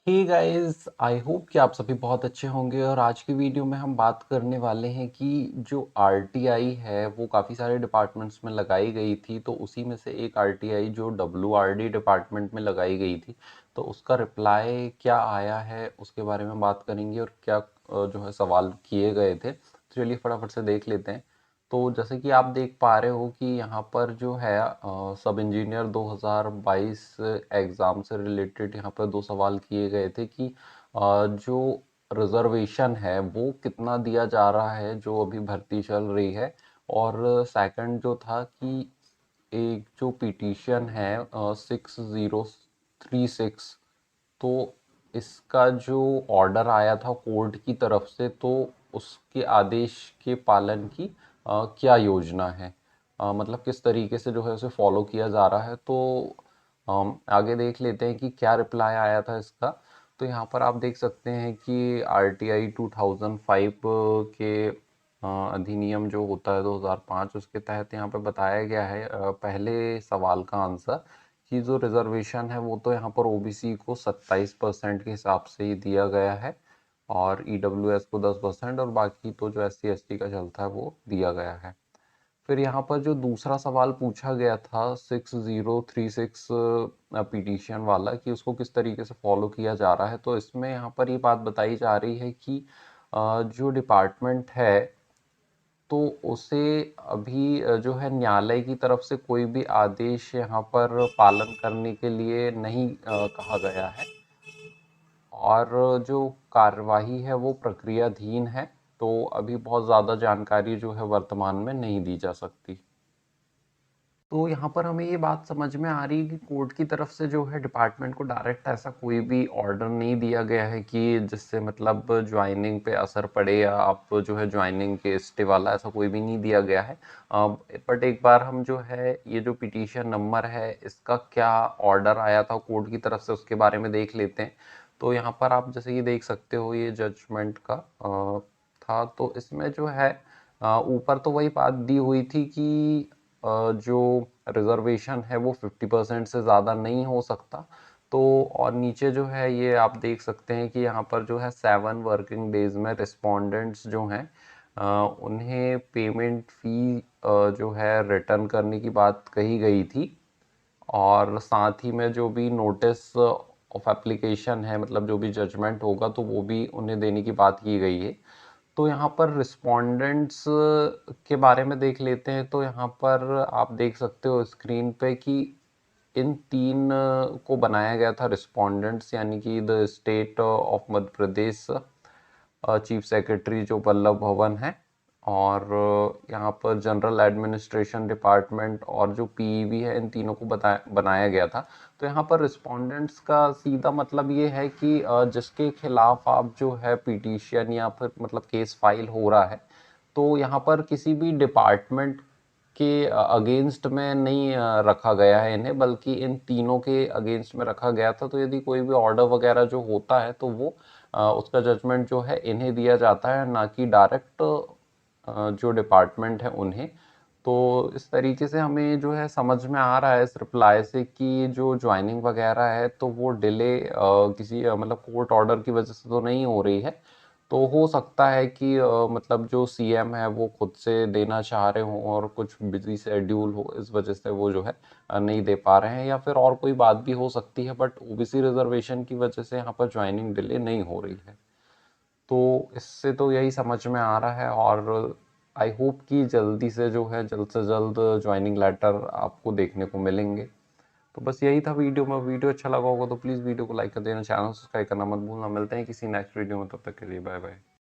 Hey guys, I hope कि आप सभी बहुत अच्छे होंगे। और आज की वीडियो में हम बात करने वाले हैं कि जो आरटीआई है वो काफ़ी सारे डिपार्टमेंट्स में लगाई गई थी। तो उसी में से एक आरटीआई जो डब्ल्यूआरडी डिपार्टमेंट में लगाई गई थी, तो उसका रिप्लाई क्या आया है उसके बारे में बात करेंगे और क्या जो है सवाल किए गए थे। तो चलिए फटाफट से देख लेते हैं। तो जैसे कि आप देख पा रहे हो कि यहाँ पर जो है सब इंजीनियर 2022 एग्ज़ाम से रिलेटेड यहाँ पर दो सवाल किए गए थे कि जो रिजर्वेशन है वो कितना दिया जा रहा है जो अभी भर्ती चल रही है। और सेकंड जो था कि एक जो पिटीशन है 6036, तो इसका जो ऑर्डर आया था कोर्ट की तरफ से, तो उसके आदेश के पालन की क्या योजना है, मतलब किस तरीके से जो है उसे फॉलो किया जा रहा है। तो आगे देख लेते हैं कि क्या रिप्लाई आया था इसका। तो यहाँ पर आप देख सकते हैं कि आरटीआई 2005 के अधिनियम जो होता है 2005, उसके तहत यहाँ पे बताया गया है पहले सवाल का आंसर कि जो रिजर्वेशन है वो तो यहाँ पर ओबीसी को 27% के हिसाब से ही दिया गया है, और ईडब्ल्यूएस को 10%, और बाकी तो जो एससी एसटी का चलता है वो दिया गया है। फिर यहाँ पर जो दूसरा सवाल पूछा गया था 6036 पिटीशन वाला, कि उसको किस तरीके से फॉलो किया जा रहा है, तो इसमें यहाँ पर ये बात बताई जा रही है कि जो डिपार्टमेंट है तो उसे अभी जो है न्यायालय की तरफ से कोई भी आदेश यहाँ पर पालन करने के लिए नहीं कहा गया है, और जो कार्यवाही है वो प्रक्रियाधीन है। तो अभी बहुत ज़्यादा जानकारी जो है वर्तमान में नहीं दी जा सकती। तो यहाँ पर हमें ये बात समझ में आ रही है कि कोर्ट की तरफ से जो है डिपार्टमेंट को डायरेक्ट ऐसा कोई भी ऑर्डर नहीं दिया गया है कि जिससे मतलब ज्वाइनिंग पे असर पड़े, या आप जो है ज्वाइनिंग के स्टे वाला ऐसा कोई भी नहीं दिया गया है। बट एक बार हम जो है ये जो पिटीशन नंबर है इसका क्या ऑर्डर आया था कोर्ट की तरफ से उसके बारे में देख लेते हैं। तो यहाँ पर आप जैसे ये देख सकते हो, ये जजमेंट का था। तो इसमें जो है ऊपर तो वही बात दी हुई थी कि जो रिजर्वेशन है वो 50% से ज़्यादा नहीं हो सकता। तो और नीचे जो है ये आप देख सकते हैं कि यहाँ पर जो है 7 वर्किंग डेज में रिस्पोंडेंट्स जो हैं उन्हें पेमेंट फ़ी जो है रिटर्न करने की बात कही गई थी। और साथ ही में जो भी नोटिस ऑफ एप्लीकेशन है, मतलब जो भी जजमेंट होगा तो वो भी उन्हें देने की बात की गई है। तो यहाँ पर रिस्पोंडेंट्स के बारे में देख लेते हैं। तो यहाँ पर आप देख सकते हो स्क्रीन पे कि इन तीन को बनाया गया था रिस्पोंडेंट्स, यानी कि the state of Madhya Pradesh, chief secretary जो वल्लभ भवन है, और यहाँ पर जनरल एडमिनिस्ट्रेशन डिपार्टमेंट और जो पीईबी है, इन तीनों को बनाया गया था। तो यहाँ पर रिस्पोंडेंट्स का सीधा मतलब ये है कि जिसके खिलाफ आप जो है पिटीशन या फिर मतलब केस फाइल हो रहा है, तो यहाँ पर किसी भी डिपार्टमेंट के अगेंस्ट में नहीं रखा गया है इन्हें, बल्कि इन तीनों के अगेंस्ट में रखा गया था। तो यदि कोई भी ऑर्डर वगैरह जो होता है तो वो उसका जजमेंट जो है इन्हें दिया जाता है, ना कि डायरेक्ट जो डिपार्टमेंट है उन्हें। तो इस तरीके से हमें जो है समझ में आ रहा है इस रिप्लाई से कि जो ज्वाइनिंग वगैरह है तो वो डिले किसी मतलब कोर्ट ऑर्डर की वजह से तो नहीं हो रही है। तो हो सकता है कि मतलब जो सीएम है वो खुद से देना चाह रहे हों, और कुछ बिजी शेड्यूल हो इस वजह से वो जो है नहीं दे पा रहे हैं, या फिर और कोई बात भी हो सकती है। बट ओबीसी रिजर्वेशन की वजह से यहाँ पर ज्वाइनिंग डिले नहीं हो रही है। तो इससे तो यही समझ में आ रहा है, और आई होप कि जल्दी से जो है जल्द से जल्द ज्वाइनिंग लेटर आपको देखने को मिलेंगे। तो बस यही था वीडियो में। वीडियो अच्छा लगा होगा तो प्लीज़ वीडियो को लाइक कर देना, चैनल सब्सक्राइब करना मत भूलना। मिलते हैं किसी नेक्स्ट वीडियो में, तब तक के लिए बाय बाय।